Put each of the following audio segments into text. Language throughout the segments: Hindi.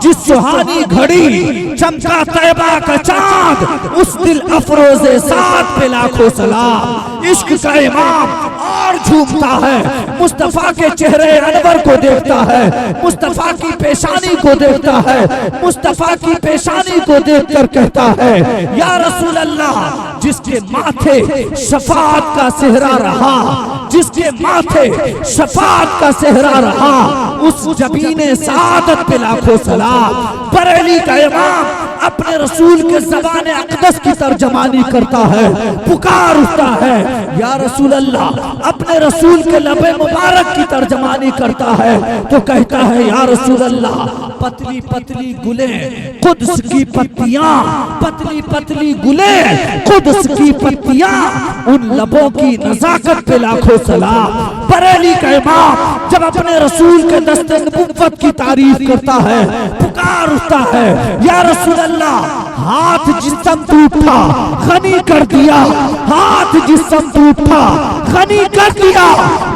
जिस सुहानी घड़ी चमका तैबा का चांद, उस दिल अफरोज़े साथ पे लाखों सलाम। इश्क का इमाम और झूमता है, मुस्तफा के चेहरे अनवर को देखता है, मुस्तफा की पेशानी को देखता है, मुस्तफा की पेशानी को देखकर कहता है या रसूल अल्लाह, जिसके माथे शफाअत का सेहरा रहा, जिसके माथे शफाअत का सेहरा रहा, उस जबीने सादत पे लाखों सलाम। बरेली का इमाम अपने रसूल के ज़बाने अक़दस की तर्जमानी करता है, पुकार उठता है या रसूल अल्लाह, अपने रसूल के लबे मुबारक की तर्जमानी करता है तो कहता है या रसूल अल्लाह, पतली पतली गुले कुद्स की पत्तियां, पतली पतली गुले कुद्स की पत्तियां, उन लबों की नज़ाकत पे लाखों सलाम। बरेली का इमाम जब अपने रसूल के दस्ते नबुव्वत की तारीफ करता है, पुकार उठता है या रसूल अल्लाह, हाथ जिस्म टूटा गनी कर दिया, हाथ जिस्म टूटा गनी कर दिया,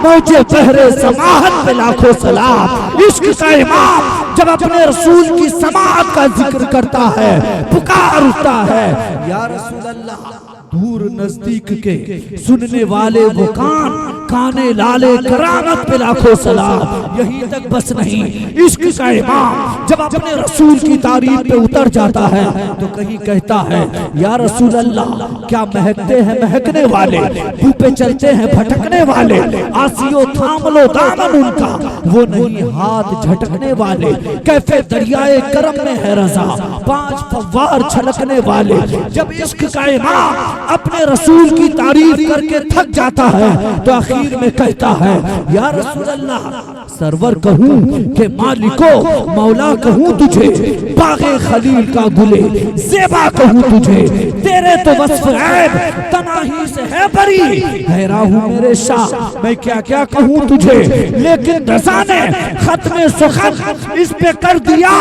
मौजे बहरे समाहत पे लाखों सलाम। इश्क का इमाम जब अपने रसूल की समाअत का जिक्र करता है, पुकार उठता है या रसूल अल्लाह, दूर नजदीक के सुनने वाले वो कान, काने लाले करामत पे लाखों सलाम। यही तक बस नहीं, इश्क का इमाम जब अपने रसूल की तारीफ पे उतर जाता है तो कहीं कहता है या रसूल अल्लाह, क्या महकते हैं महकने वाले, मुंह पे चलते हैं भटकने वाले, आसियो थाम लो दामन उनका, वो नहीं हाथ झटकने वाले, कैफे दरियाए करम में है रजा, 5 फव्वार छलकने वाले। जब इश्क का इमाम अपने रसूल की तारीफ करके थक जाता है तो आखिर में कहता है या रसूल अल्लाह, सरवर कहूं के मालिको मौला कहूं तुझे, बागे खलील का गुले ज़ेबा कहूं तुझे, तेरे तो वस्फ ऐब तनाही से है बरी, हैरान हूं मेरे शाह मैं क्या क्या कहूं तुझे, लेकिन रज़ा ने खत्मे सुखत इस पे कर दिया,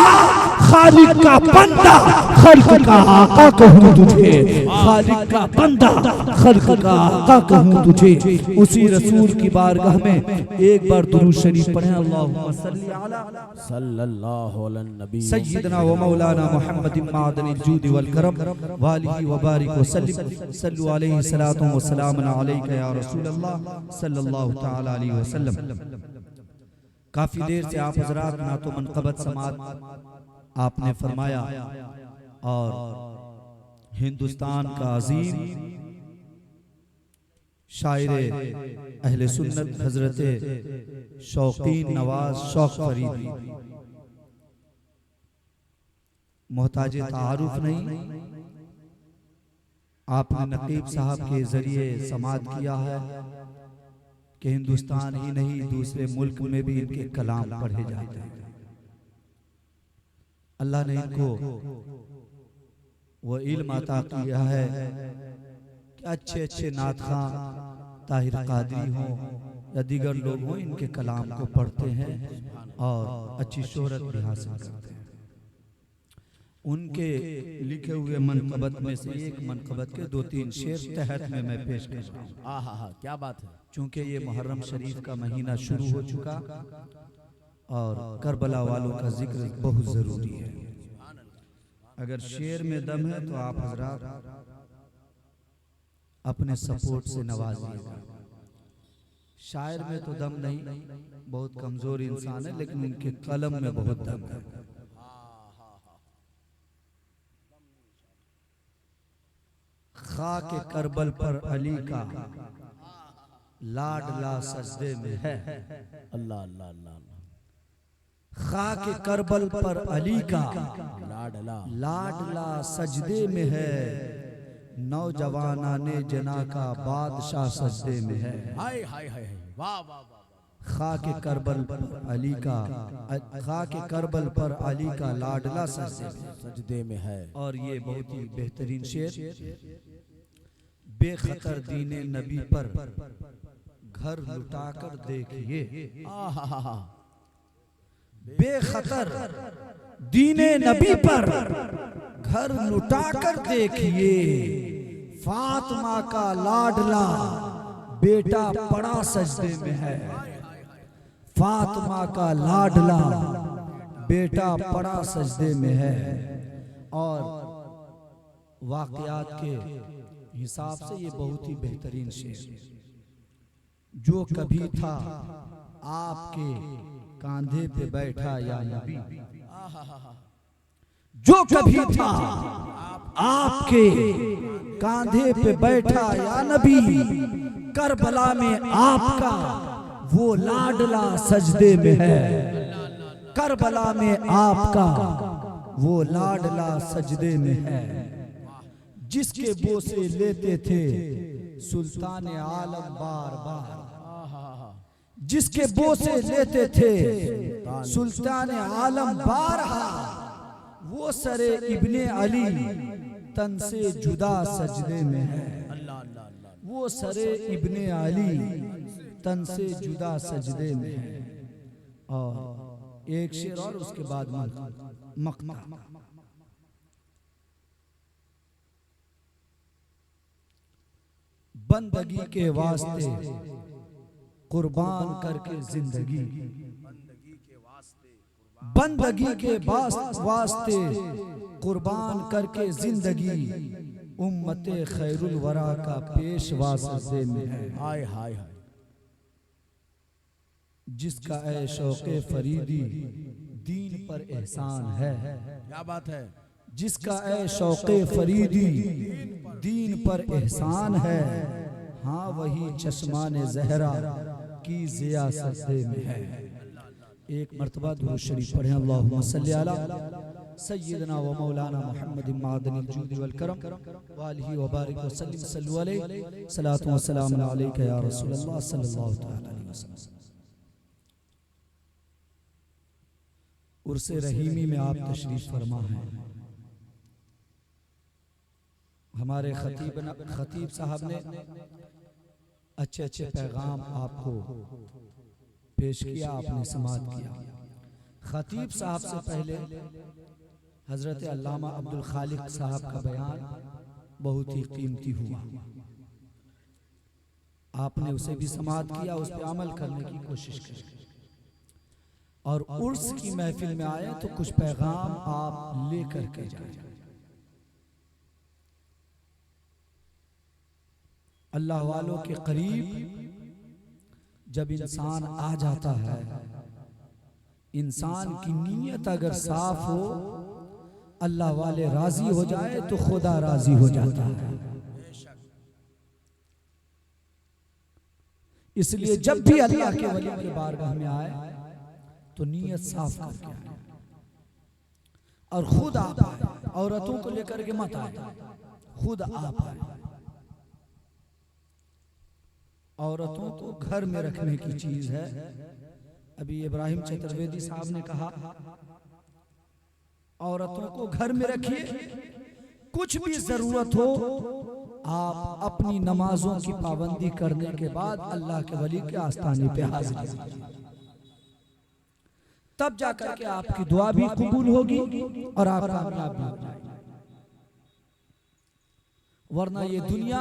खालिक का बंदा खल्क का आका कहूं तुझे, खालिक का बंदा खल्क का आका कहूं तुझे। उसी रसूल की बारगाह में एक बार दुरूद शरीफ पढ़ें, अल्लाहुम्मा सल्ली अला सल्लल्लाहु अलैहि नबी सय्यदना व मौलाना मुहम्मदिन मादनिल जूद वल करम व आलिहि व बारिक व सल्लिम, सल्लु अलैहि सलातु व सलामुन अलैका या रसूल अल्लाह सल्लल्लाहु तआला अलैहि वसल्लम। काफी देर से आप हजरात नातो मनक़बत समात आपने फरमाया और हिंदुस्तान का अजीम शायरे अहले सुन्नत हजरत शौकीन नवाज शौक फरीदी, मोहताज तारुफ नहीं, आपने नकीब साहब के जरिए समात किया है कि हिंदुस्तान ही नहीं दूसरे मुल्क में भी इनके कलाम पढ़े जाते हैं। अल्लाह ने इनको वो इल्म अता किया है कि अच्छे अच्छे नात खां ताहिर कादरी हों या दीगर लोग हों, इनके कलाम को पढ़ते हैं और अच्छी शोहरत भी हासिल करते हैं। उनके लिखे हुए मनक़बत में से एक मनक़बत के 2-3 शेर तहत में मैं पेश कर रहा हूँ। आहा, क्या बात है। चूँकि ये मुहर्रम शरीफ का महीना शुरू हो चुका और करबला वालों का जिक्र बहुत ज़रूरी है। अगर शेर में दम है तो आप हजरात अपने सपोर्ट से नवाजिएगा। शायर में तो दम नहीं, बहुत कमजोर इंसान है, लेकिन उनके कलम में बहुत दम है। खाके करबल पर अली का लाडला सजदे में है, अल्लाह अल्लाह अल्लाह। खाके करबल पर अली का लाडला लाडला सजदे में है, नौजवानाने जना का बादशाह सजदे में है। हाय हाय हाय, वाह वाह वाह। खाके करबल पर अली का, खाके करबल पर अली का लाडला सजदे में है। और ये बहुत ही बेहतरीन शेर, बेखतर दीने नबी पर घर लुटाकर देखिए, बेखतर दीने नबी पर घर लुटाकर देखिए, फातिमा का लाडला बेटा पड़ा सजदे में है, फातिमा का लाडला बेटा पड़ा सजदे में है। और वाक़यात के हिसाब से ये बहुत ही बेहतरीन शेर। जो कभी था आपके कांधे पे बैठा या नबी, जो कभी था आपके कांधे पे बैठा या नबी, करबला में आपका वो लाडला सजदे में है। करबला में आपका वो लाडला सजदे में है। जिसके बोसे लेते थे सुल्तान आलम बार बार, जिसके बोसे लेते थे सुल्तान आलम बारहा, वो सरे इब्ने अली तन से जुदा सजदे में है। वो सरे इब्ने अली तन से जुदा सजदे में है। और एक शेर और उसके बाद मकता। बंदगी के वास्ते कुर्बान करके जिंदगी, बंदगी के वास्ते कुर्बान करके जिंदगी, उम्मते खैरुल वरा का पेशवा सजदे में है। हाय हाय हाय। जिसका ए शौक़े फरीदी दीन पर एहसान है। क्या बात है। जिसका ए शौक़े फरीदी दीन पर एहसान है, हाँ वही चश्माने ज़हरा की ज़िया सजदे में है। एक मर्तबा दुरूद शरीफ पढ़ें। अल्लाहुम्मा सल्ली अला सय्यिदना व मौलाना मुहम्मद मादनिल जूद वल करम व आलिहि व बारिक व सल्लिम सल्लु अलैहि सलातु व सलाम अलैका या रसूलल्लाह सल्लल्लाहु तआला अलैहि वसल्लम। उर्से रहीमी में आप तशरीफ फरमा हैं। हमारे खतीब साहब ने अच्छे अच्छे पैगाम आपको पेश किया, आपने समाअत किया। खतीब साहब से पहले हजरत अल्लामा अब्दुल खालिक साहब का बयान बहुत ही कीमती हुआ। आपने उसे भी समाअत किया, उस पर अमल करने की कोशिश की। और उर्स की महफिल में आए तो कुछ पैगाम आप लेकर के जाए। अल्लाह वालों के करीब जब इंसान आ जाता है, इंसान की नीयत अगर साफ हो, अल्लाह वाले राजी हो जाए तो खुदा राजी हो जाता है। इसलिए जब भी अल्लाह के वली के बारगाह में आए तो नीयत साफ करके आए और खुद आप आए। औरतों को लेकर के मत आए, खुद आप आए। औरतों को घर में रखने की चीज है। अभी इब्राहिम चतुर्वेदी साहब ने कहा औरतों को घर में रखिए, कुछ भी जरूरत हो आप अपनी नमाजों की पाबंदी करने के बाद अल्लाह के वली के आस्थाने पे हाजिर कीजिए, तब जाकर के आपकी दुआ भी कबूल होगी और आप कामयाब भी हो जाएंगे। वरना ये दुनिया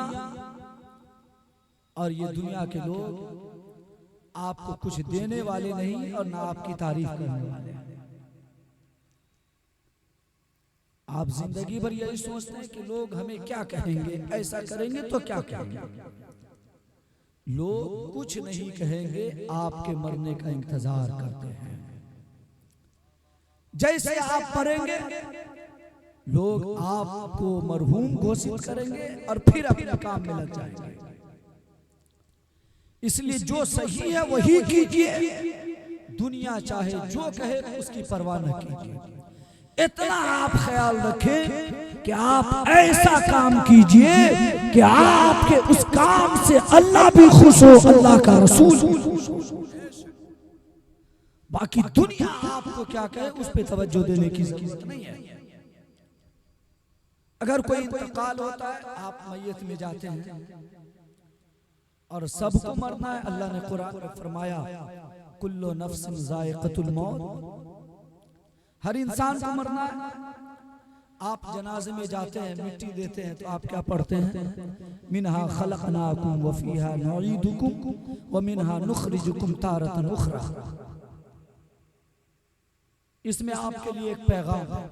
और ये दुनिया के लोग आपको कुछ देने वाले नहीं और ना आपकी तारीफ करने वाले। आप जिंदगी भर यही सोचते हैं कि लोग हमें क्या कहेंगे, ऐसा करेंगे तो क्या कहेंगे। लोग कुछ नहीं कहेंगे, आपके मरने का इंतजार करते हैं। जैसे आप मरेंगे लोग आपको मरहूम घोषित करेंगे और फिर अपने काम में लग जाएंगे। इसलिए जो सही है वही कीजिए, दुनिया चाहे जो कहे उसकी परवाह न कीजिए। इतना आप ख्याल रखें कि आप ऐसा काम कीजिए कि आपके उस काम से अल्लाह भी खुश हो, अल्लाह का रसूल खुश हो। बाकी दुनिया आपको क्या कहे उस पे तवज्जो देने की जरूरत नहीं है। अगर कोई इंतकाल होता है, आप मैयत में जाते हैं और सबको मरना है। अल्लाह ने कुरान में फरमाया कुल्लु नफ्सिन ज़ाइक़तुल मौत, हर इंसान को मरना है। आप जनाजे में जाते हैं, मिट्टी देते हैं तो आप क्या पढ़ते हैं? मिनहा खलक़नाकुम व फीहा नुईदुकुम व मिनहा नुखरिजुकुम तारतन उखरा। इसमें आपके लिए एक पैगाम है।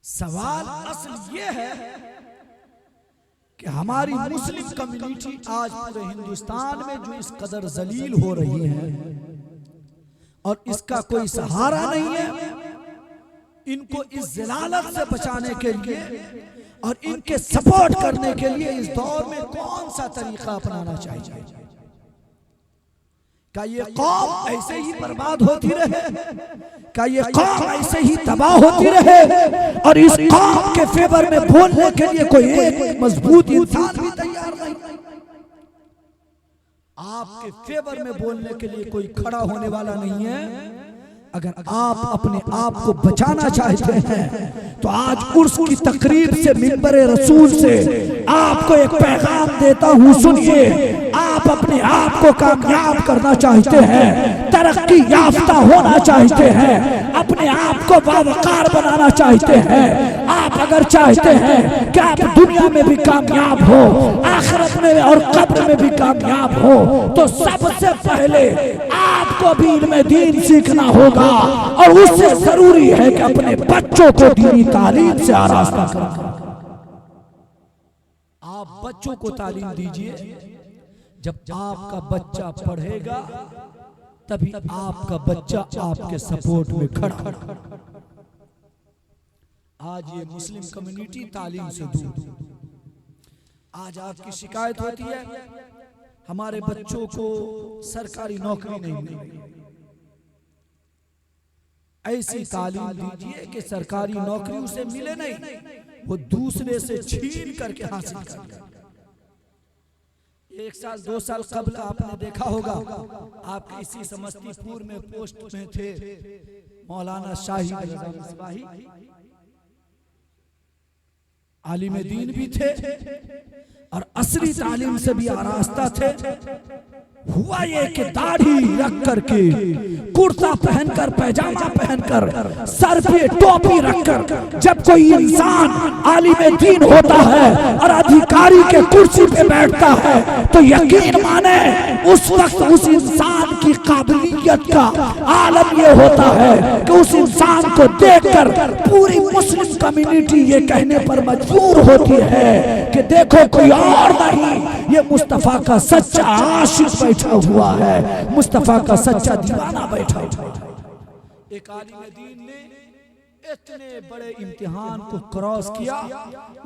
सवाल असल ये है कि हमारी मुस्लिम कम्युनिटी आज पूरे हिंदुस्तान में जो इस कदर जलील हो रही है और इसका कोई सहारा नहीं है, इनको इस जलालत से बचाने के लिए और इनके सपोर्ट करने के लिए इस दौर में कौन सा तरीका अपनाना चाहिए? क्या ये कौम ऐसे ही बर्बाद होती रहे? क्या ये कौम ऐसे ही तबाह होती रहे और इस कौम के फेवर में बोलने के लिए कोई एक मजबूत इंसान भी तैयार नहीं? आपके फेवर में बोलने के लिए कोई खड़ा होने वाला नहीं है। अगर आप अपने आप को बचाना चाहते हैं तो आज उर्स की तकरीब से, मिंबर रसूल से आपको एक पैगाम देता हूँ, सुनिए। आप अपने आप को कामयाब करना चाहते हैं, तरक्की याफ्ता होना चाहते हैं, अपने आप को बावकार बनाना चाहते हैं, आप अगर चाहते हैं कि आप दुनिया में भी कामयाब हो, आखिरत में और कब्र में भी कामयाब हो, तो सबसे पहले आपको भी इल्म दीन सीखना होगा और उससे जरूरी है कि अपने बच्चों को दीनी तालीम से आरास्ता करें। आप बच्चों को तालीम दीजिए। जब आपका बच्चा पढ़ेगा तभी आपका बच्चा आपके सपोर्ट में खड़ा। आज ये मुस्लिम कम्युनिटी तालीम से दूर। आज आपकी शिकायत होती है हमारे बच्चों को सरकारी नौकरी नहीं मिली। ऐसी तालीम दीजिए कि सरकारी नौकरी उसे मिले नहीं, वो दूसरे से छीन करके हासिल करे। 1 साल 2 साल कबल आपने देखा होगा, आप इसी समस्तीपुर में पोस्ट में थे मौलाना शाहिद रज़ा मिसबाही, आलिम दीन भी थे और असली तालीम से भी आरास्ता थे। हुआ ये कि दाढ़ी रख करके, कुर्ता पहनकर, पैजामा पहनकर, सर पे टोपी रखकर जब कोई इंसान आलिम दीन होता है और अधिकारी के कुर्सी पे बैठता है तो यकीन माने उस वक्त उस इंसान की काबिलियत का आलम ये होता है कि उस इंसान को देखकर पूरी मुस्लिम कम्युनिटी ये कहने पर मजबूर होती है कि देखो कोई और नहीं, ये मुस्तफा का सच्चा आशिक बैठा हुआ है, मुस्तफा का सच्चा दीवाना बैठा हुआ है। एक आलिम दीन ने इतने बड़े इम्तिहान को क्रॉस किया,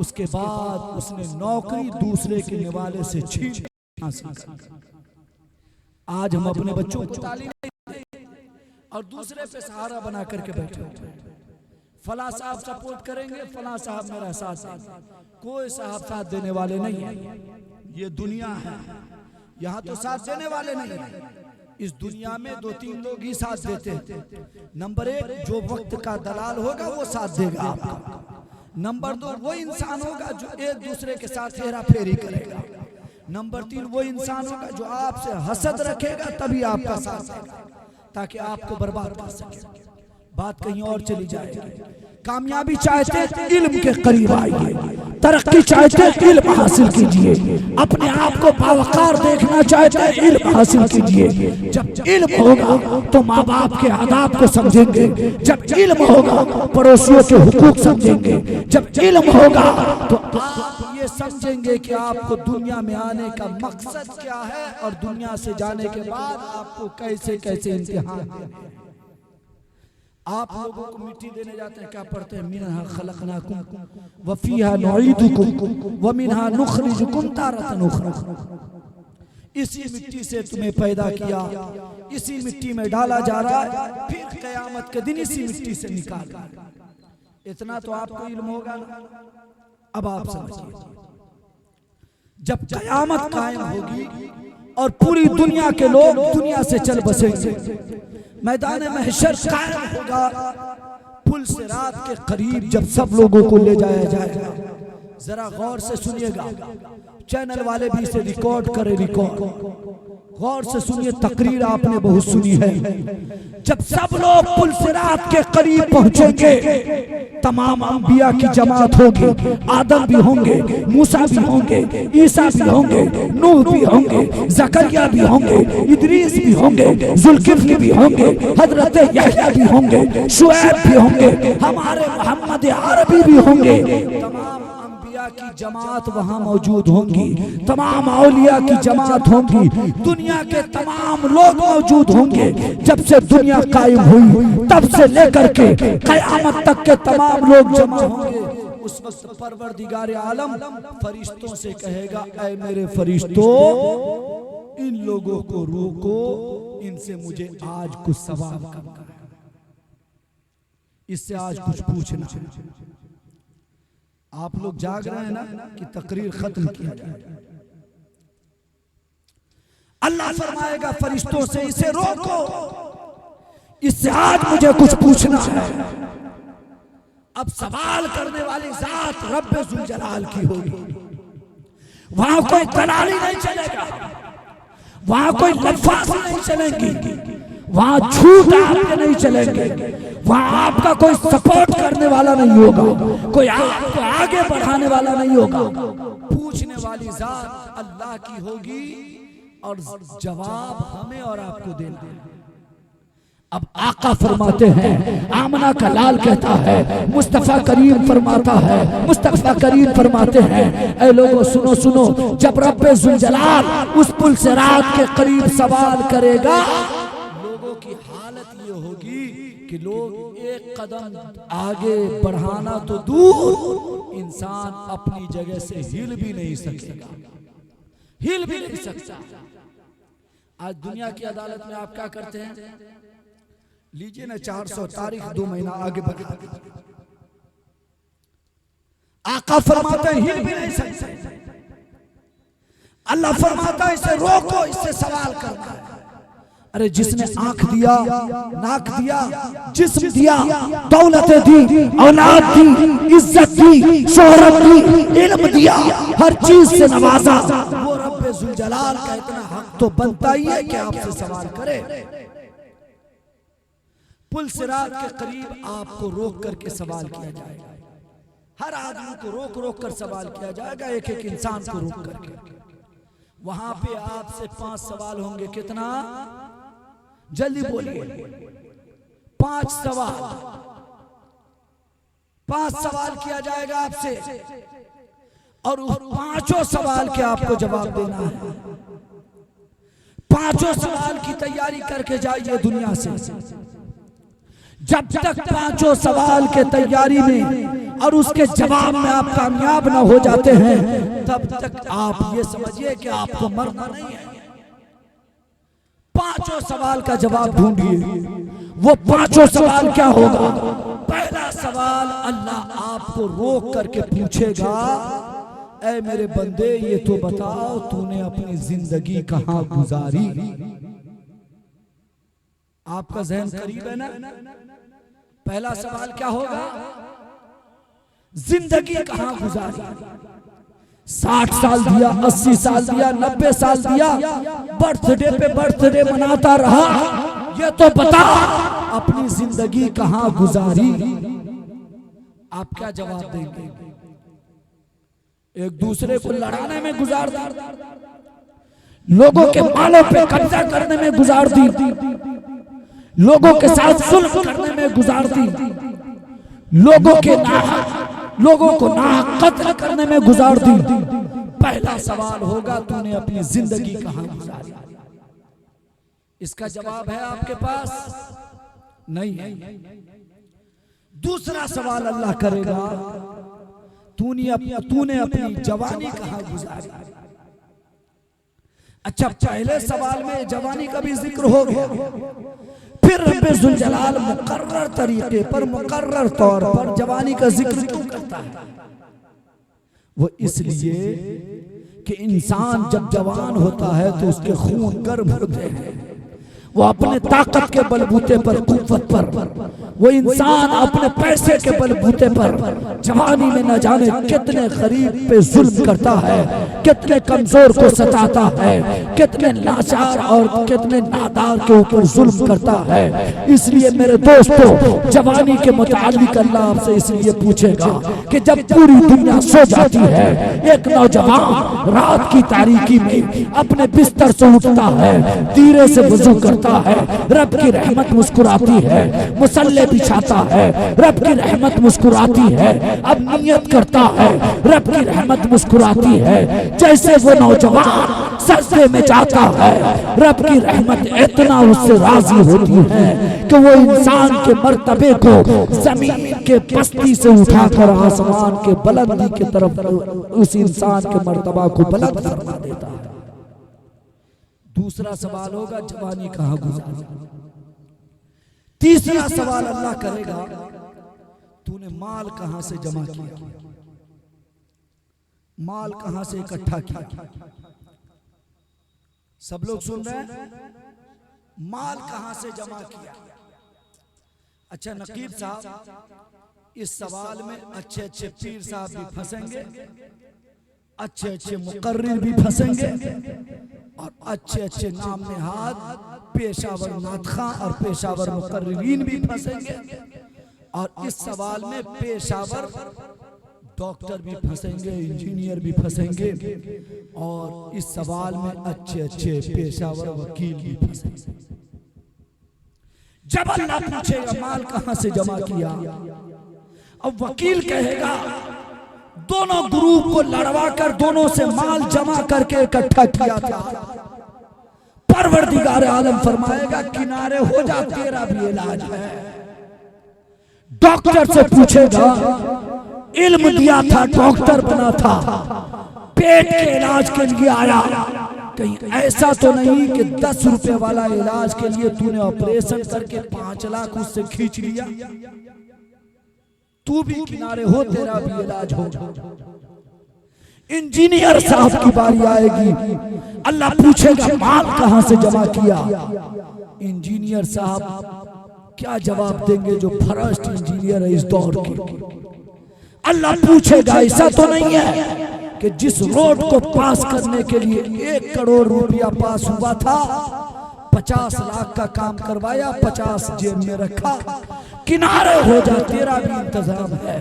उसके बाद उसने नौकरी दूसरे के निवाले से छीन हासिल की। आज हम अपने बच्चों को तालीम देते और दूसरे पे सहारा बना करके बैठे हुए। फला साहब सपोर्ट करेंगे, फला साहब मेरा साथ देंगे। कोई साहब साथ देने वाले नहीं है। ये दुनिया है, यहाँ तो साथ देने वाले नहीं है। इस दुनिया में 2-3 लोग ही साथ देते हैं। नंबर 1 जो वक्त का दलाल होगा वो साथ देगा आपका। नंबर 2 वो इंसान होगा जो एक दूसरे के साथ हेरा फेरी करेगा। नंबर 3 वो इंसान होगा जो आपसे हसद रखेगा तभी आपका साथ देगा, ताकि आपको बर्बाद कर सके। बात कहीं और चली जाएगी। कामयाबी चाहते इल्म के करीब आइए, तरक्की चाहते इल्म हासिल कीजिए, अपने आप को बावकार देखना चाहते इल्म हासिल कीजिए। जब इल्म होगा तो माँ बाप के आदाब को समझेंगे, जब इल्म होगा पड़ोसियों के हुकूक समझेंगे, जब इल्म होगा तो आप ये समझेंगे कि आपको दुनिया में आने का मकसद क्या है और दुनिया से जाने के बाद आपको कैसे कैसे इम्तिहान। आप लोगों को मिट्टी देने जाते हैं, क्या पढ़ते हैं? मिनहा खलकनाकुम व फीहा नुईदुकुम व मिनहा नुखरिजुकुम तारतन उखरा। इसी मिट्टी से तुम्हें पैदा किया, इसी मिट्टी में डाला जा रहा है, फिर क़यामत के दिन इसी मिट्टी से निकाल। इतना तो आपको इल्म होगा ना। अब आप समझिए, जब क़यामत कायम होगी और पूरी दुनिया के लोग दुनिया से चल बसेंगे, मैदान महशर कायम होगा, पुल सिरात के करीब जब सब लोगों को ले जाया जाएगा। जरा गौर से सुनिएगा, चैनल वाले भी इसे रिकॉर्ड करें, रिकॉर्ड गौर से सुनिए, तकरीर आपने बहुत सुनी है। जब सब लोग पुल सिरात के करीब पहुंचेंगे तमाम अंबिया की जमात होगी। आदम भी होंगे, मूसा भी होंगे, ईसा भी होंगे, नूह भी होंगे, जकरिया भी होंगे, इदरीस भी होंगे, जुल्किफ्ल भी होंगे, हजरत यहया भी होंगे, शुएब भी होंगे, हमारे मोहम्मद अरबी भी होंगे। तमाम अंबिया की जमात वहाँ मौजूद होंगी, तमाम औलिया की जमात होंगी, दुनिया के तमाम लोग मौजूद होंगे। जब से दुनिया कायम हुई तब से लेकर के कयामत तक के तमाम लोग जमा होंगे। उस वक्त परवरदिगार आलम फरिश्तों से कहेगा, ऐ मेरे फरिश्तों, इन लोगों को रोको, इनसे मुझे आज कुछ सवाल करना है, इससे आज कुछ पूछना है। आप लोग जाग रहे हैं ना कि तकरीर खत्म किया जाए। अल्लाह फरमाएगा फरिश्तों से, इसे रोको, इससे आज मुझे कुछ पूछना है। अब सवाल करने वाली जात रब्बे जुल जलाल की होगी। वहां कोई दलाली नहीं चलेगा, वहां कोई लफाजी नहीं चलेंगी, वहां झूठ आपके नहीं चलेंगे, वहां आपका कोई सपोर्ट करने वाला नहीं होगा, कोई आपको आगे बढ़ाने वाला नहीं होगा। पूछने वाली जात अल्लाह की होगी और जवाब हमें और आपको देना है। अब आका फरमाते हैं, आमना का लाल कहता है, मुस्तफा करीम फरमाता है, मुस्तफा करीम फरमाते हैं, ऐ लोगों सुनो सुनो, जब रब्बे जुल जलाल उस पुल से रात के करीब सवाल करेगा, लोगों की हालत ये होगी कि लोग एक कदम आगे बढ़ाना तो दूर, इंसान अपनी जगह से हिल भी नहीं सकेगा, हिल भी नहीं सकता। आज दुनिया की अदालत में आप क्या करते हैं? लीजिए ना 400 तारीख 2 महीना आगे बढ़ा, आका फरमाते हैं हिल भी नहीं सकते। अल्लाह फरमाता है इसे रोको, इससे सवाल करना है। अरे जिसने आंख दिया, नाक दिया, जिस्म दिया, दौलतें दी, औलाद दी, इज्जत दी, शोहरत दी, इल्म दिया, हर चीज से नवाजा, वो रब्बे जुल जलाल का इतना हक तो बनता ही है कि आपसे सवाल करे। पुल सिरात के करीब आपको रोक करके सवाल किया जाएगा, हर आदमी को रोक रोक कर सवाल किया जाएगा, एक एक इंसान को रोक करके। वहां पे आपसे 5 सवाल होंगे। कितना? जल्दी बोलिए। 5 सवाल, 5 सवाल किया जाएगा आपसे और उस 5 सवाल के आपको जवाब देना है। 5 सवाल की तैयारी करके जाइए दुनिया से। जब तक 5 सवाल के तैयारी में और उसके जवाब में आप कामयाब ना हो जाते हैं, तब तक आप ये समझिए कि आपको मरना नहीं है। 5 सवाल का जवाब ढूंढिए। वो 5 सवाल क्या होगा? पहला सवाल अल्लाह आपको रोक करके पूछेगा, ऐ मेरे बंदे ये तो बताओ तूने अपनी जिंदगी कहां गुजारी? आपका जहन करीब है ना? पहला सवाल क्या होगा? जिंदगी कहां गुजारी? 60 साल दिया, 80 साल दिया, 90 साल दिया, बर्थडे पे बर्थडे मनाता रहा, ये तो बता अपनी जिंदगी कहां गुजारी? आप क्या जवाब देंगे? एक दूसरे को लड़ाने में गुजार दी, लोगों के मालों पे कब्जा करने में गुजार दी, लोगों के साथ सुलह करने में गुजार दी, लोगों को नाहक कत्ल करने में गुजार दी। पहला सवाल होगा तूने अपनी जिंदगी कहां गुजारी? इसका जवाब है आपके पास? नहीं है। दूसरा सवाल अल्लाह करेगा, तूने अपनी जवानी कहां गुजारी? अच्छा, पहले सवाल में जवानी का भी जिक्र हो गया, फिर रब्बे जुल जलाल मुकर्रर तरीके पर, मुकर्रर तौर पर जवानी का जिक्र क्यों करता है? वो इसलिए कि इंसान जब जवान होता है तो उसके खून गर्म होते हैं, वो अपने ताकत के बलबूते पर, कुव्वत पर, वो इंसान अपने पैसे के बलबूते पर जवानी में न जाने कितने गरीब पे जुल्म करता है, कितने कमजोर को सताता है, कितने लाचार और कितने नादार के ऊपर जुल्म करता है। इसलिए मेरे दोस्तों, जवानी के मुतालिक अल्लाह आपसे इसलिए पूछेगा कि जब पूरी दुनिया सो जाती है, एक नौजवान रात की तारीकी में अपने बिस्तर से उठता है, धीरे से वुजू करता है, रब की रहमत मुस्कुराती है, मुसल्ले बिछाता है, रब की रहमत मुस्कुराती है, अब नियत करता है, रब की रहमत मुस्कुराती है। जैसे वो नौजवान सजदे में जाता है, रब की रहमत इतना उससे राजी होती है कि वो इंसान के मर्तबे को जमीन के पस्ती से उठाकर आसमान के बुलंदी की तरफ उस इंसान के मर्तबा को बुलंद फरमा देता है। दूसरा सवाल होगा, जवानी कहाँ गुजारी। तीसरा सवाल अल्लाह करेगा, तूने माल कहां से जमा किया, माल कहां से इकट्ठा किया। सब लोग सुन रहे हैं, माल कहां से जमा किया। अच्छा नकीब साहब, इस सवाल में अच्छे अच्छे पीर साहब भी फंसेंगे, अच्छे अच्छे मुकर्रिर भी फंसेंगे, और अच्छे अच्छे नाम नहाद पेशावर नातखा और पेशावर मुकर्रिरीन भी फंसेंगे। और इस सवाल में पेशावर डॉक्टर भी फंसेंगे, इंजीनियर भी फंसेंगे, और इस सवाल में अच्छे अच्छे पेशावर वकील भी फंसेंगे। जब अल्लाह पूछेगा माल कहां से जमा किया, अब वकील कहेगा दोनों ग्रुप को लड़वा कर दोनों से माल जमा करके इकट्ठा किया था। परवरदिगार आलम फरमाएगा किनारे हो जा, तेरा भी इलाज है। डॉक्टर से पूछेगा, इल्म दिया था, डॉक्टर बना था, पेट के इलाज के लिए आया, कहीं ऐसा तो नहीं कि 10 रुपए वाला इलाज के लिए तूने ऑपरेशन करके 5 लाख उससे खींच लिया। तू भी किनारे हो, तेरा भी इलाज हो। इंजीनियर साहब की बारी आएगी, अल्लाह पूछेगा माल कहां से जमा किया। इंजीनियर साहब क्या जवाब देंगे, जो फर्स्ट इंजीनियर है इस दौर के। अल्लाह पूछेगा ऐसा तो नहीं है कि जिस रोड को पास करने के लिए 1 करोड़ रुपया पास हुआ था, 50 लाख का काम करवाया, 50 जेब में रखा, किनारे हो जा, तेरा भी इंतजाम है।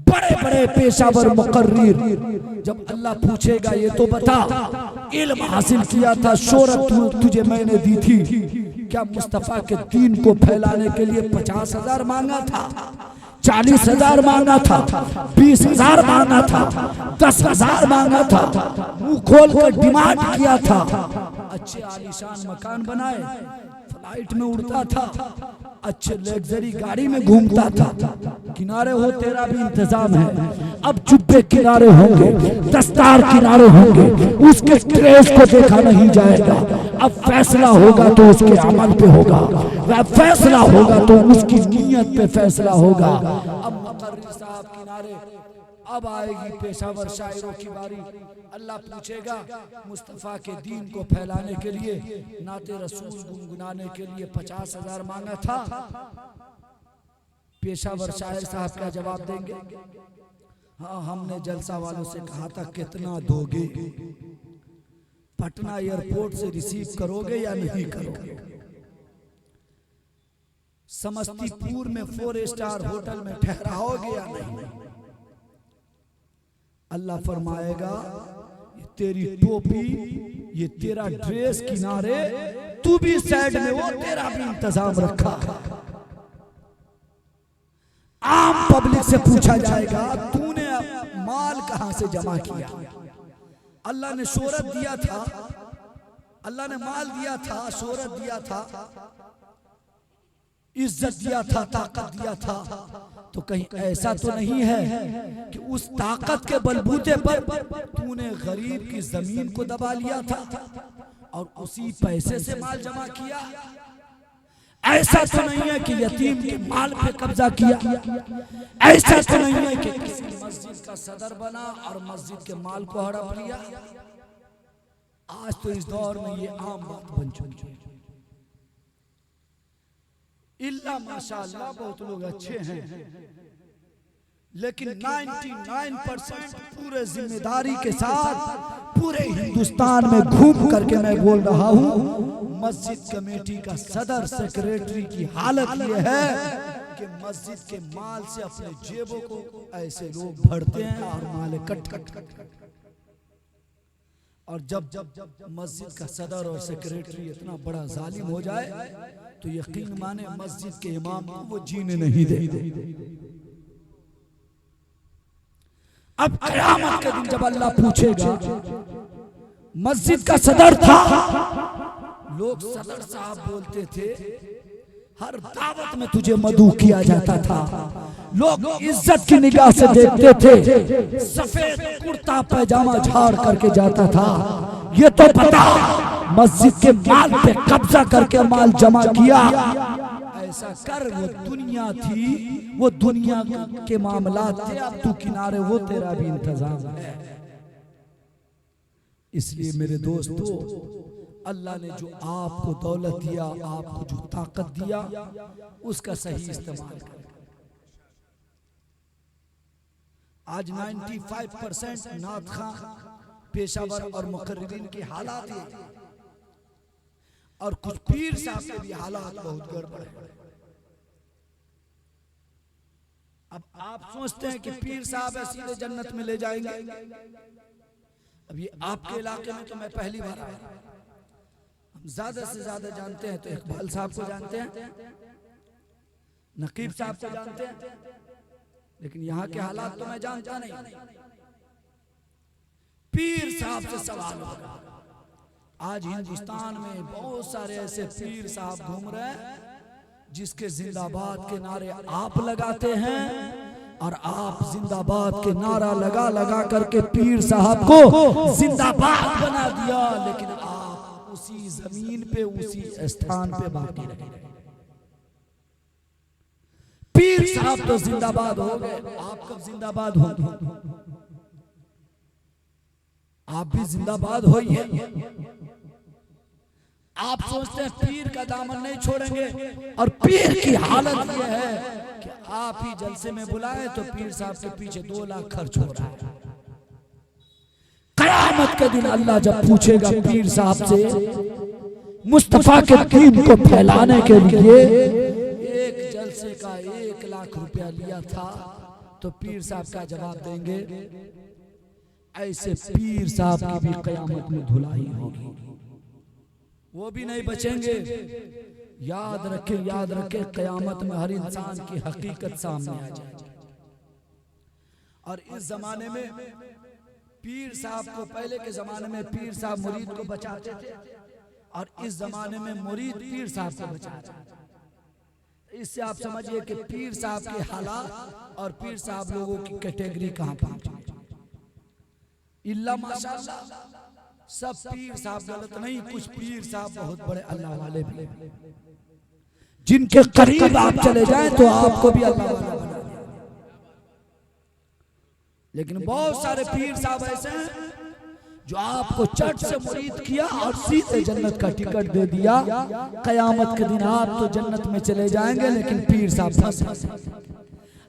बड़े बड़े पेशावर मुकर्रिर, जब अल्लाह पूछेगा ये तो बता, इल्म हासिल किया था, शोहरत तुझे मैंने दी थी, क्या मुस्तफा के दीन को फैलाने के लिए 50,000 मांगा था, 40,000 मांगा था, 20,000 मांगा था, 10,000 मांगा था, मुंह खोल कर डिमांड किया था। अच्छे आलीशान मकान बनाए, फ्लाइट में उड़ता था, अच्छे लग्जरी गाड़ी में घूमता था, किनारे हो, तेरा भी इंतजाम है। अब जुब्बे किनारे होंगे, दस्तार किनारे होंगे, उसके ड्रेस को देखा नहीं जाएगा। अब फैसला होगा तो उसके अमल पे होगा, वह फैसला होगा तो उसकी नीयत पे फैसला होगा। अब मुकर्रिर साहब किनारे, अब आएगी पेशावर शायरों की बारी। अल्लाह पूछेगा मुस्तफ़ा के दीन को फैलाने के लिए, नाते रसूल गुनगुनाने के लिए 50,000 मांगा था। पेशावर शायर साहब क्या जवाब देंगे? हाँ, हमने जलसा वालों से कहा था कितना दोगे, पटना एयरपोर्ट से रिसीव करोगे या नहीं करोगे, समस्तीपुर में 4 स्टार होटल में ठहराओगे या नहीं। अल्लाह फरमाएगा ये तेरी टोपी, ये तेरा ड्रेस किनारे, तू भी साइड में हो, तेरा भी इंतजाम रखा। आम पब्लिक से पूछा जाएगा तूने माल कहां से जमा किया। अल्लाह ने शोहरत दिया था, अल्लाह ने माल दिया था, शोहरत दिया था, इज्जत दिया था, ताकत दिया था, तो कहीं ऐसा तो नहीं है कि उस ताकत के बलबूते पर तूने गरीब की जमीन को दबा लिया था और उसी पैसे से माल जमा किया। ऐसा तो नहीं है कि यतीम के माल पे कब्जा किया। ऐसा तो नहीं है कि किसी मस्जिद का सदर बना और मस्जिद के माल को हड़प लिया। आज तो इस दौर में ये आम बात बन चुकी है। इल्ला माशाअल्लाह बहुत लोग अच्छे हैं, लेकिन 99% पूरे जिम्मेदारी के साथ पूरे हिंदुस्तान में घूम करके मैं बोल रहा हूँ, मस्जिद कमेटी का सदर सेक्रेटरी की हालत ये है कि मस्जिद के माल से अपने जेबों को ऐसे लोग भरते हैं और माल इकट्ठा करते हैं। और जब मस्जिद का सदर और सेक्रेटरी इतना बड़ा जालिम हो जाए तो यकीन माने मस्जिद के इमाम को वो जीने नहीं देते। अब क़यामत के दिन जब अल्लाह पूछेगा, मस्जिद का सदर था, लोग सदर साहब बोलते थे, हर दावत में तुझे मदऊ किया जाता था, लोग इज्जत की निगाह से देखते थे, सफेद कुर्ता पैजामा झाड़ करके जाता था। ये तो पता मस्जिद के माल पे कब्जा करके माल जमा किया, ऐसा कर, वो दुनिया थी, वो दुनिया के मामलात थे, अब तू किनारे, वो तेरा भी इंतजाम है। इसलिए मेरे दोस्तों, अल्लाह ने जो आपको दौलत दिया, आपको जो ताकत दिया, उसका सही इस्तेमाल करें। आज 95% नात खां, पेशावर और मुकर्रिरीन की हालात है, और कुछ पीर साहब के भी हालात बहुत गड़बड़ है। अब आप सोचते हैं कि पीर साहब सीधे जन्नत में ले जाएंगे। अब ये आपके इलाके में तो मैं पहली बार आया, हम ज्यादा से ज्यादा जानते हैं तो इकबाल साहब को जानते हैं, नकीब साहब को जानते हैं, लेकिन यहाँ के हालात तो मैं जानता नहीं। पीर साहब से सवाल होगा। आज हिंदुस्तान में बहुत सारे ऐसे पीर साहब घूम रहे हैं जिसके जिंदाबाद के नारे आप लगाते हैं, और आप जिंदाबाद के नारा लगा लगा करके पीर साहब को जिंदाबाद बना दिया, लेकिन आप उसी जमीन पे, उसी स्थान पे बाकी रहे। पीर साहब तो जिंदाबाद हो गए, आप कब जिंदाबाद होंगे? आप भी जिंदाबाद होइए। आप सोचते हैं पीर का दामन नहीं छोड़ेंगे, और पीर की हालत यह है कि आप ही जलसे में बुलाए तो पीर साहब के पीछे 2 लाख खर्च हो रहा है। क़यामत के दिन अल्लाह जब पूछेगा पीर साहब से, मुस्तफा के दीन को फैलाने के लिए एक जलसे का 1 लाख रुपया लिया था, तो पीर साहब का जवाब देंगे, ऐसे पीर साहब की भी क़यामत में धुलाई होगी, वो भी नहीं बचेंगे। याद रखें, क़यामत में हर इंसान की हकीकत सामने आ जाएगी। और इस जमाने में पीर साहब को, पहले के जमाने में पीर साहब मुरीद को बचाते थे, और इस जमाने में मुरीद पीर साहब को बचाते हैं। इससे आप समझिए कि पीर साहब के हालात और पीर साहब लोगों की कैटेगरी कहां पहुंची। इल्ला माशाअल्लाह सब पीर साहब गलत नहीं, कुछ पीर साहब बहुत बड़े अल्लाह वाले भी, जिनके करीब आप चले जाएं तो आपको भी अल्लाह वाला बना देगा। लेकिन बहुत सारे पीर साहब ऐसे हैं जो आपको चट से मुरीद किया और सीधे जन्नत का टिकट दे दिया। क़यामत के दिन आप तो जन्नत में चले जाएंगे, लेकिन पीर साहब फंस।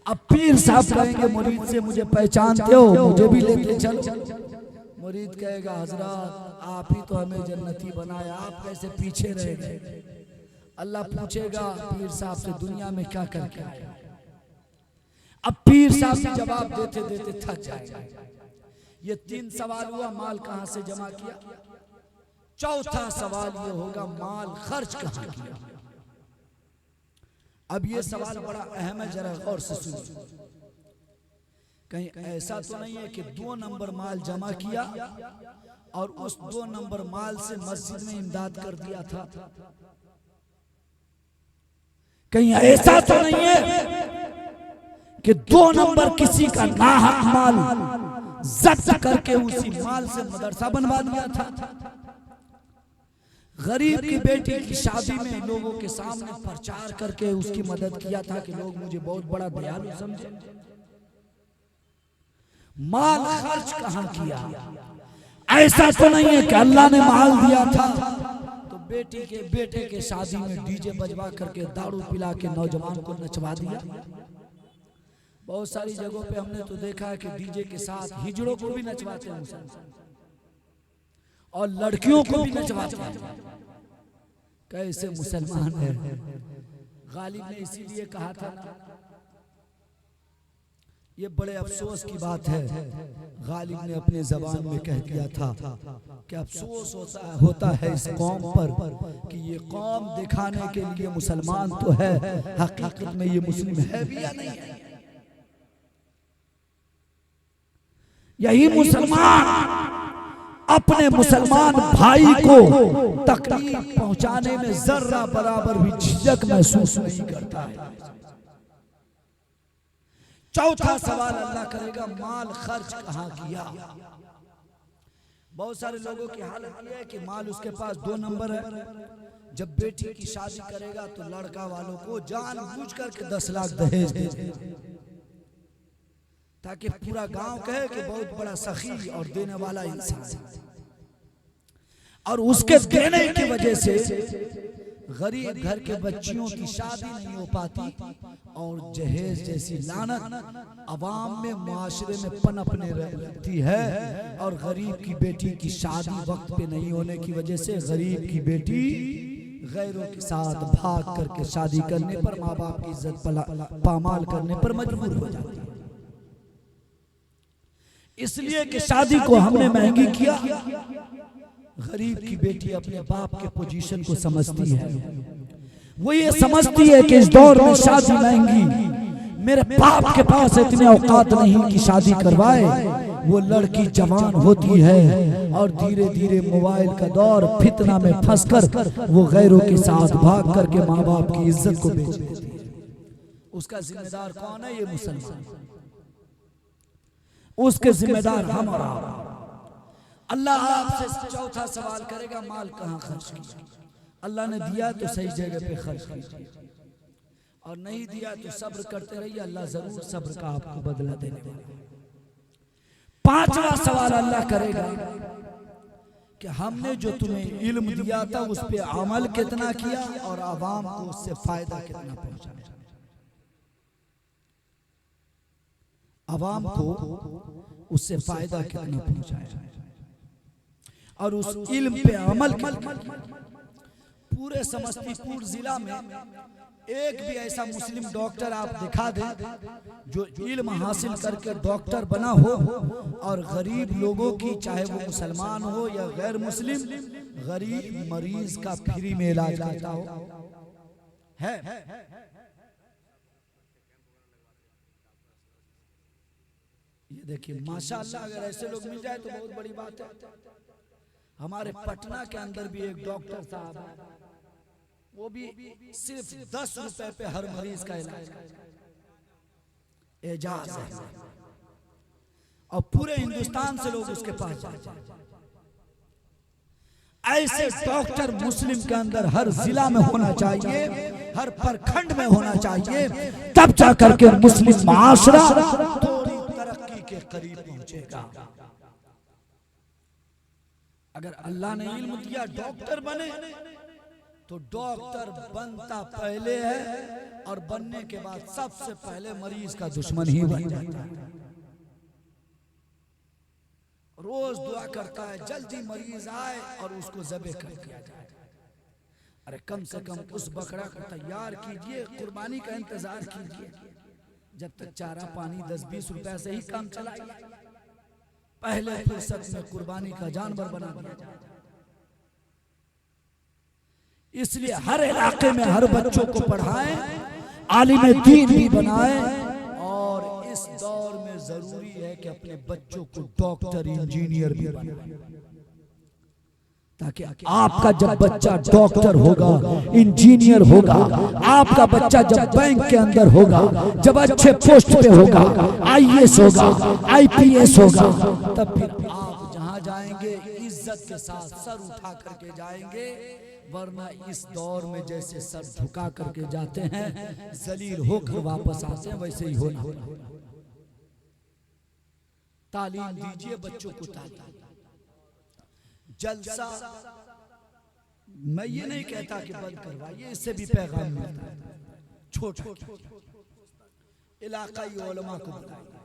अब पीर साहब कहेंगे मुरीद से, मुझे पहचानते हो, मुझे भी लेते चलो। मुरीद कहेगा, हजरत आप ही तो हमें जन्नती बनाया, आप कैसे पीछे रह गए? अल्लाह पूछेगा पीर साहब से, दुनिया में क्या करके आया? अब पीर साहब से जवाब देते देते थक जाएगा। ये 3 सवाल हुआ, माल कहां से जमा किया। चौथा सवाल ये होगा, माल खर्च कहां किया। अब ये सवाल बड़ा अहम है, जरा गौर से सुनिए। कहीं ऐसा तो नहीं है कि 2 नंबर माल जमा किया और उस 2 नंबर माल से मस्जिद में इमदाद कर दिया था? कहीं ऐसा तो नहीं है कि 2 नंबर किसी का नाहक माल जब्त करके उसी माल से मदरसा बनवा दिया था? गरीब की बेटी की शादी में लोगों के सामने प्रचार करके उसकी मदद किया था कि लोग मुझे बहुत बड़ा दयालु समझे। माल खर्च कहां किया? ऐसा तो नहीं है कि अल्लाह ने माल दिया था तो बेटे के शादी में डीजे बजवा करके दारू पिला के नौजवान को नचवा दिया। बहुत सारी जगहों पे हमने तो देखा है कि डीजे के साथ हिजड़ों को भी नचवाते हैं और लड़कियों को भी नचवाते हैं। कैसे मुसलमान है। गालिब ने इसीलिए कहा था ना, ये बड़े अफसोस की बात है, गालिब ने अपने जबान में कह दिया था कि अफसोस होता है इस कौम पर कि ये कौम दिखाने के लिए मुसलमान तो है, हकीकत में ये मुस्लिम है भी या नहीं है। यही मुसलमान अपने मुसलमान भाई को तकलीफ पहुंचाने में जर्रा बराबर भी झिझक महसूस नहीं करता है। चौथा सवाल अल्लाह करेगा, माल खर्च कहां किया। बहुत सारे लोगों की हालत यह है कि माल उसके पास 2 नंबर है। जब बेटी की शादी करेगा तो लड़का वालों को जानबूझ करके 10 लाख दहेज दे ताकि पूरा गांव कहे कि बहुत बड़ा सखी और देने वाला इंसान है। और उसके देने की वजह से गरीब घर के बच्चियों की शादी नहीं हो पाती और जहेज जैसी लानत अवाम में मुआशरे में पनपने लगती है। और गरीब की बेटी की शादी वक्त पे नहीं होने की वजह से गरीब की बेटी गैरों के साथ भाग करके शादी करने पर, माँ बाप की इज्जत पामाल करने पर मजबूर हो जाती है। इसलिए कि शादी को हमने महंगी किया। गरीब की बेटी अपने बाप के पोजीशन को समझती है। वो ये समझती है कि इस दौर में शादी महंगी, मेरे बाप के पास इतने औकात नहीं कि शादी करवाए। वो लड़की जवान होती है और धीरे धीरे मोबाइल का दौर, फितना में फंसकर वो गैरों के साथ भाग करके माँ बाप की इज्जत को बेच देती है। उसका जिम्मेदार कौन है? ये मुसलमान। उसके जिम्मेदार हम और आप। अल्लाह आपसे चौथा सवाल करेगा, माल कहां खर्च किया। अल्लाह ने दिया तो सही जगह पे खर्च कीजिए और नहीं दिया तो सब्र करते रहिए, अल्लाह जरूर सब्र का आपको बदला देने वाला है। पांचवा सवाल अल्लाह करेगा कि हमने जो तुम्हें इल्म दिया था उस पे अमल कितना किया और आवाम को उससे फायदा कितना पहुंचाया। आवाम को उससे फायदा कितना पहुंचाया और उस इल्म पे अमल किया। पूरे समस्तीपुर जिला में एक भी ऐसा मुस्लिम डॉक्टर आप दिखा दें जो इल्म हासिल करके डॉक्टर बना हो और गरीब लोगों की, चाहे वो मुसलमान हो या गैर मुस्लिम, गरीब मरीज का फ्री में इलाज करता हो है। ये देखिए माशाअल्लाह, अगर ऐसे लोग मिल जाए तो बहुत बड़ी बात है। हमारे पटना के अंदर भी एक डॉक्टर साहब है, वो भी सिर्फ 10 रुपए पे हर मरीज का इलाज करता है। एजाज है और पूरे हिंदुस्तान से लोग उसके पास जाते हैं। ऐसे डॉक्टर मुस्लिम के अंदर हर जिला में होना चाहिए, हर प्रखंड में होना चाहिए, तब जाकर के मुस्लिम माशरा थोड़ी तरक्की के करीब पहुंचेगा। अगर अल्लाह ने इल्म दिया डॉक्टर बने तो डॉक्टर बनता पहले है और बनने के बाद सबसे पहले मरीज का दुश्मन ही बन जाता है। रोज दुआ करता है जल्दी मरीज आए और उसको ज़बह कर दिया जाए। अरे कम से कम उस बकरा को तैयार कीजिए, कुर्बानी का इंतजार कीजिए। जब तक चारा पानी 10-20 रुपए से ही काम चलाइए, पहले फुर्सत में कुर्बानी का जानवर बना दिया जाए। इसलिए हर इलाके में हर बच्चों को पढ़ाएं, आलिम दीन भी बनाएं और इस दौर में जरूरी है कि अपने बच्चों को डॉक्टर इंजीनियर भी बनाएं, ताकि आपका जब बच्चा डॉक्टर होगा, इंजीनियर होगा, आपका बच्चा जब बैंक के अंदर होगा, जब अच्छे पोस्ट पे होगा, आईएएस होगा, आईपीएस होगा, तब फिर आप जहां जाएंगे इज्जत के साथ सर उठा करके जाएंगे। वरना इस दौर में जैसे सर झुका करके जाते हैं, जलील होकर वापस आते हैं, वैसे ही होना। तालीम दीजिए बच्चों को, तालीम जलसा, मैं ये नहीं कहता कि बंद करवाइए, इससे भी पैगाम मिलता है। छोटा इलाकाई उलमा को बुलाइए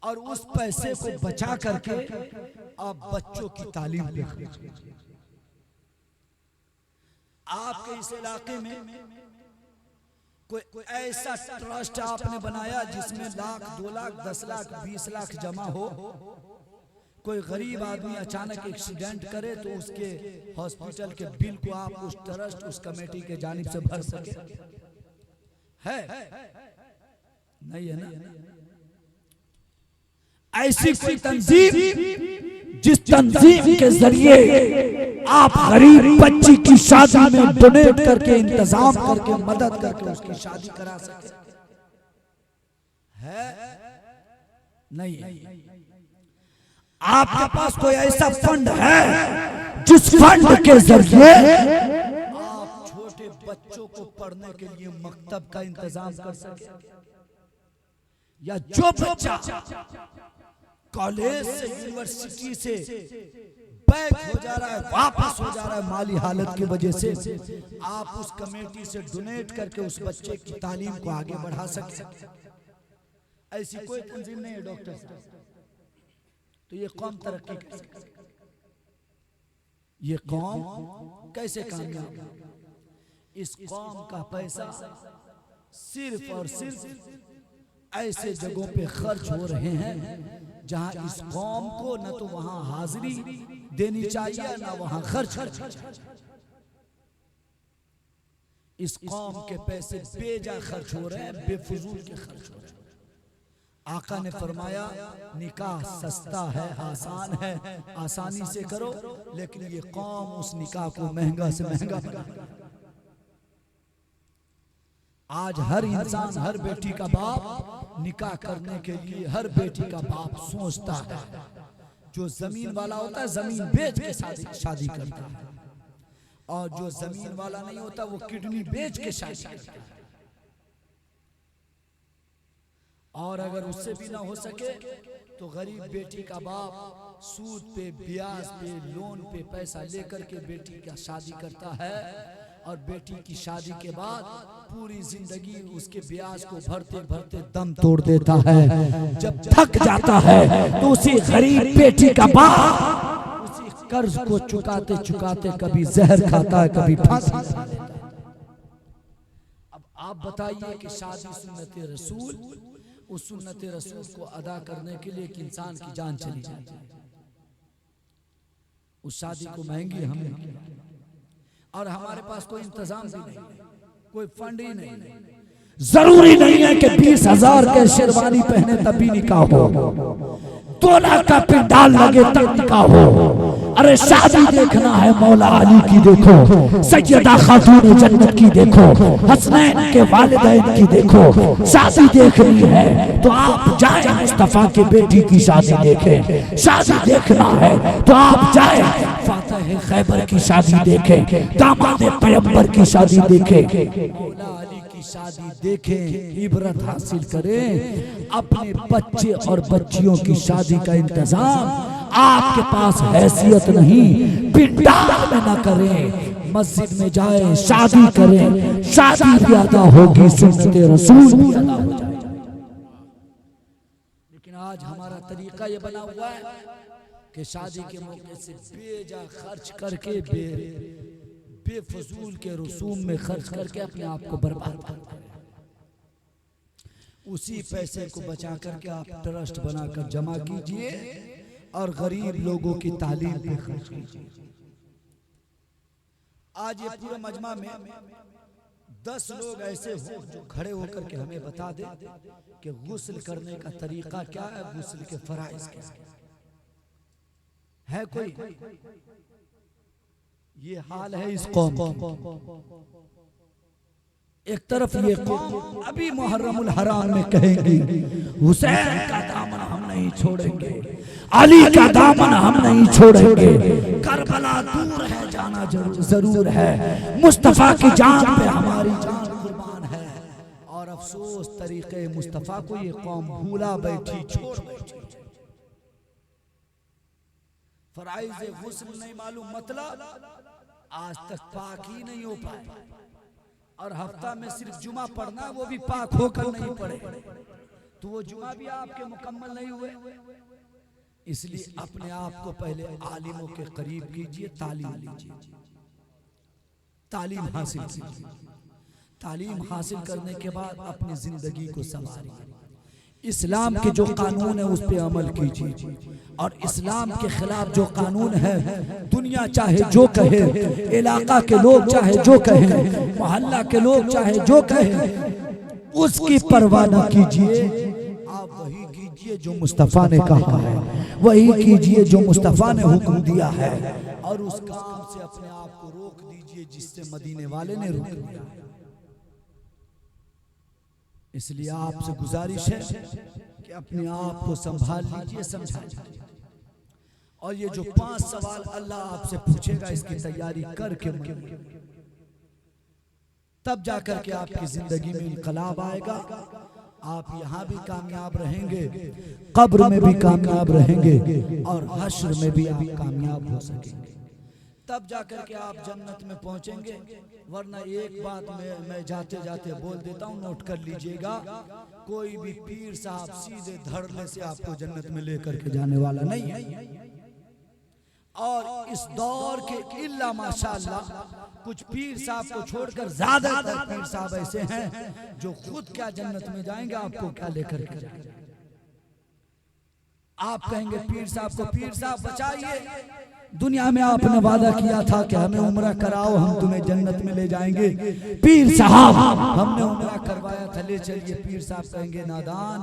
और उस पैसे को बचा करके आप बच्चों की तालीम पे खर्च कीजिए। आपके इस इलाके में कोई ऐसा ट्रस्ट आपने बनाया जिसमें लाख, 2 लाख, 10 लाख, 20 लाख जमा हो, कोई गरीब आदमी अचानक एक्सीडेंट करे तो उसके हॉस्पिटल के बिल को आप उस ट्रस्ट, उस कमेटी के जानिब से भर सके? है नहीं है ना? ऐसी कोई तंजीम जिस तंजीम के जरिए आप गरीब बच्ची की शादी में डोनेट करके, इंतजाम करके, मदद करके उसकी शादी करा सके? है नहीं है? आपके पास कोई ऐसा फंड है जिस फंड के जरिए आप छोटे बच्चों को पढ़ने के लिए मकतब का इंतजाम कर सके? या जो बच्चा कॉलेज से, यूनिवर्सिटी से बैक हो जा रहा है, वापस हो जा रहा है माली हालत की वजह से, आप उस कमेटी से डोनेट करके उस बच्चे की तालीम को आगे बढ़ा सके? ऐसी कोई तंजीम नहीं है डॉक्टर साहब। तो ये कौम तरक्की कैसे कर सकती? ये कौम कैसे कामयाब? इस कौम का पैसा सिर्फ और सिर्फ ऐसे जगहों पे खर्च हो रहे हैं जहां इस कौम को न तो वहां हाजिरी देनी चाहिए ना वहां खर्च करना चाहिए। इस कौम के पैसे बेजा खर्च हो रहे हैं, बेफजूल के खर्च हो रहे हैं। आका ने फरमाया निकाह सस्ता है, आसान है, आसानी से करो, लेकिन ये कौम उस निकाह को महंगा से महंगा बना। आज हर इंसान, हर बेटी का बाप निकाह करने के लिए, हर बेटी का बाप सोचता है, जो जमीन वाला होता है जमीन बेच के शादी करता है, और जो जमीन वाला नहीं होता वो किडनी बेच के शादी करता है। और अगर उससे भी ना हो सके तो गरीब बेटी का बाप सूद पे, ब्याज पे, लोन पे पैसा लेकर के बेटी का शादी करता है, और बेटी की शादी के बाद पूरी जिंदगी उसके ब्याज को भरते भरते दम तोड़ देता है। जब थक जाता है तो उसी गरीब बेटी का बाप उसी कर्ज को चुकाते चुकाते कभी जहर खाता है, कभी फांसी लगा देता है। अब आप बताइए कि शादी सुन्नत रसूल, उस सुन्नत रसूल को अदा करने के लिए एक इंसान की जान चली जाती है। उस शादी को महंगी हमने किया और हमारे पास कोई इंतजाम भी नहीं, कोई फंड ही नहीं। जरूरी नहीं है कि 20,000 के शेरवानी पहने तभी निकाह हो, 2 लाख का पिंडाल लगे तब निकाह हो। अरे शादी देखना है मौला अली की देखो, सैयदा खातून जन्नत की देखो, हसनैन के वालिदैन की देखो। शादी देखनी है तो आप जाए मुस्तफा के बेटी की शादी देखें। शादी देखना है तो आप जाए फातिह खैबर की शादी देखें, दामाद पैगंबर की शादी देखें, मौला अली की शादी देखें, इबरत हासिल करें। अपने बच्चे और बच्चियों की शादी का इंतजाम आपके पास हैसियत नहीं, पिंडाल में न करें, मस्जिद में जाए शादी करें, शादी भी अदा होगी, सुन्नत रसूल भी अदा हो जाएगी। लेकिन आज हमारा तरीका ये बना हुआ है कि शादी के मौके से बेजा खर्च करके, बेफजूल के रसूम में खर्च करके अपने आप को बर्बाद करते हैं। उसी पैसे को बचा करके आप ट्रस्ट बनाकर जमा कीजिए और गरीब लोगों की तालीम पे खर्च कीजिए। आज ये पूरे मजमा में 10 लोग ऐसे हो जो खड़े होकर के हमें बता दे कि गुस्ल करने का तरीका क्या है, गुस्ल के फराइज क्या है कोई? ये हाल है इस कौम की। एक तरफ ये कौम अभी मुहर्रमुल हराम में कहेंगी हुसैन का दामन हम नहीं छोड़ेंगे, अली का दामन हम नहीं छोड़ेंगे, करबला दूर है जाना जरूर है, मुस्तफा की जान पे हमारी जान कुर्बान है। और अफसोस तरीके मुस्तफा को ये कौम भूला बैठी, छोड़ बैठी। फराइज़ गुस्ल नहीं मालूम, मतलब आज तक पाक ही नहीं हो पाए, और हफ्ता में सिर्फ जुमा पढ़ना, वो भी पाक होकर नहीं पढ़े, तो वो जुमा भी आपके मुकम्मल नहीं हुए। इसलिए अपने आप को पहले आलिमों के करीब कीजिए, तालीम लीजिए, तालीम हासिल कीजिए। तालीम हासिल करने के बाद अपनी जिंदगी को संवारिए, इस्लाम के जो कानून है उस पे अमल कीजिए, और इस्लाम के खिलाफ जो कानून है, दुनिया चाहे जो कहे, इलाका के लोग चाहे जो कहे, मोहल्ला के लोग चाहे जो कहे, उसकी परवाह न कीजिए। आप वही कीजिए जो मुस्तफ़ा ने कहा है, वही कीजिए जो मुस्तफ़ा ने हुक्म दिया है, और उस काम से अपने आप को रोक दीजिए जिससे मदीने वाले ने रोक दिया। इसलिए आपसे गुजारिश है कि अपने आप को संभाल लीजिए, समझा लीजिए, और ये जो 5 सवाल अल्लाह आपसे पूछेगा इसकी तैयारी करके मरिए, तब जाकर के आपकी जिंदगी में इनकलाब आएगा। आप यहाँ भी कामयाब रहेंगे, कब्र में भी कामयाब रहेंगे, और हश्र में भी आप कामयाब हो सकेंगे, तब जाकर के आप जन्नत में पहुंचेंगे। वरना एक बात मैं जाते जाते बोल देता हूं, नोट कर लीजिएगा, कोई भी पीर साहब सीधे धड़ल्ले से आपको जन्नत में लेकर के जाने वाला नहीं है। और इस दौर के इल्ला माशाअल्लाह कुछ पीर साहब को छोड़कर ज्यादातर पीर साहब ऐसे हैं जो खुद क्या जन्नत में जाएंगे, आपको क्या लेकर के जाएंगे। आप कहेंगे पीर साहब को, पीर साहब बचाइए, दुनिया में आपने वादा किया था कि हमें उम्रा कराओ, हम तुम्हें जन्नत में ले जाएंगे। पीर साहब हमने उम्रा करवाया था, ले चलिए। पीर साहब कहेंगे नादान,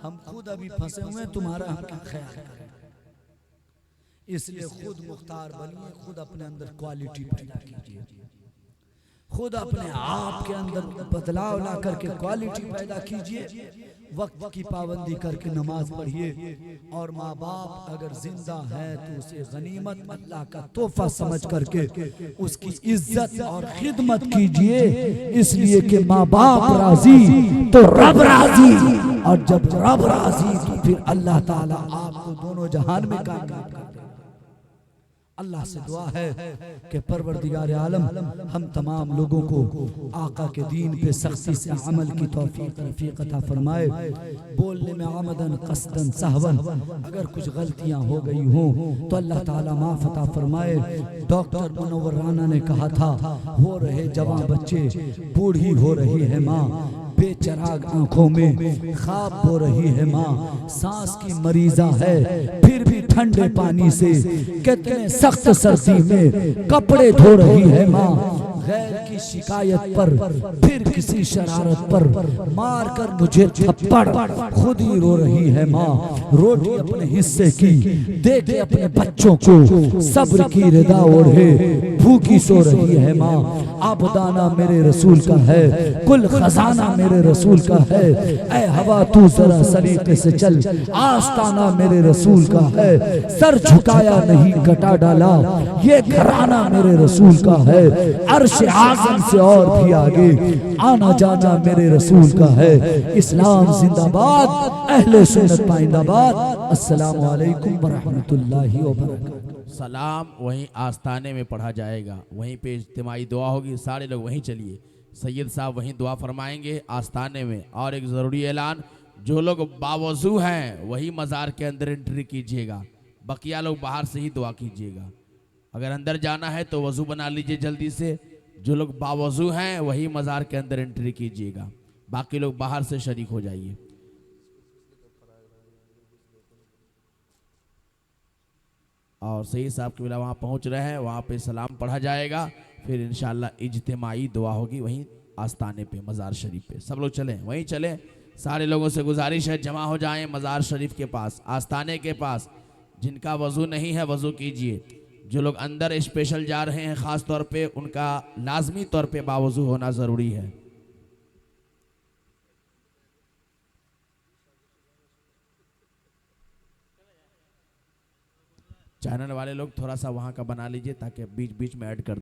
हम खुद अभी फंसे हुए, तुम्हारा हम क्या ख्याल करें। इसलिए खुद मुख्तार बनिए, खुद अपने अंदर क्वालिटी पैदा कीजिए, खुद अपने आप के अंदर बदलाव ला करके क्वालिटी पैदा कीजिए, वक्त की पाबंदी करके नमाज पढ़िए, और माँ बाप अगर जिंदा है तो उसे गनीमत अल्लाह का तोहफा समझ करके उसकी इज्जत और खिदमत कीजिए। इसलिए कि माँ बाप राजी तो रब राजी, और जब रब राजी तो फिर अल्लाह ताला आपको दोनों जहान में कामयाब कर देगा। अल्लाह से दुआ है कि परवरदिगार आलम हम तमाम लोगों को आका के दीन पे सख्ती से अमल की तौफीक अता फरमाए। बोलने में आमदन कसदन सहवन अगर कुछ गलतियां हो गई हों तो अल्लाह ताला माफ़ अता फरमाए। डॉक्टर मुनव्वर राना ने कहा था, हो रहे जवान बच्चे, बूढ़ी हो रही है माँ, बेचराग आंखों में ख्वाब हो रही है माँ, सांस की मरीजा है फिर भी ठंडे पानी से, कितने सख्त सर्दी में कपड़े धो रही है माँ, गैर की शिकायत पर फिर किसी शरारत पर मार कर मुझे थप्पड़ खुद ही रो रही है माँ, रोटी अपने हिस्से की दे के अपने बच्चों को सब्र की रिदा ओढ़े भूखी सो रही है माँ। आबदाना मेरे रसूल का है, कुल खजाना मेरे रसूल का है, ऐ हवा तू जरा सलीके से चल, आस्ताना मेरे रसूल का है, सर झुकाया नहीं कटा डाला, ये घराना मेरे रसूल का है, अर्श आज़म से और भी आगे आना जाना मेरे रसूल का है। इस्लाम जिंदाबाद, अहले सुन्नत पाइंदाबाद। अस्सलामु अलैकुम व रहमतुल्लाहि व बरकातहू। सलाम वहीं आस्ताने में पढ़ा जाएगा, वहीं पे इज्तिमाई दुआ होगी, सारे लोग वहीं चलिए। सैयद साहब वहीं दुआ फरमाएंगे आस्ताने में। और एक ज़रूरी ऐलान, जो लोग बावजू हैं वही मज़ार के अंदर एंट्री कीजिएगा, बकिया लोग बाहर से ही दुआ कीजिएगा। अगर अंदर जाना है तो वज़ू बना लीजिए जल्दी से, जो लोग बावजू हैं वही मज़ार के अंदर एंट्री कीजिएगा, बाकी लोग बाहर से शरीक हो जाइए। और सही साहब के बिला वहाँ पहुँच रहे हैं, वहाँ पे सलाम पढ़ा जाएगा, फिर इंशाअल्लाह इज्तिमाई दुआ होगी वहीं आस्ताने पे मज़ार शरीफ पे। सब लोग चलें, वहीं चलें। सारे लोगों से गुजारिश है जमा हो जाएं मज़ार शरीफ के पास, आस्ताने के पास। जिनका वज़ू नहीं है वज़ू कीजिए। जो लोग अंदर स्पेशल जा रहे हैं ख़ास तौर पे, उनका लाजमी तौर पे बावज़ू होना ज़रूरी है। चैनल वाले लोग थोड़ा सा वहाँ का बना लीजिए ताकि बीच बीच में ऐड कर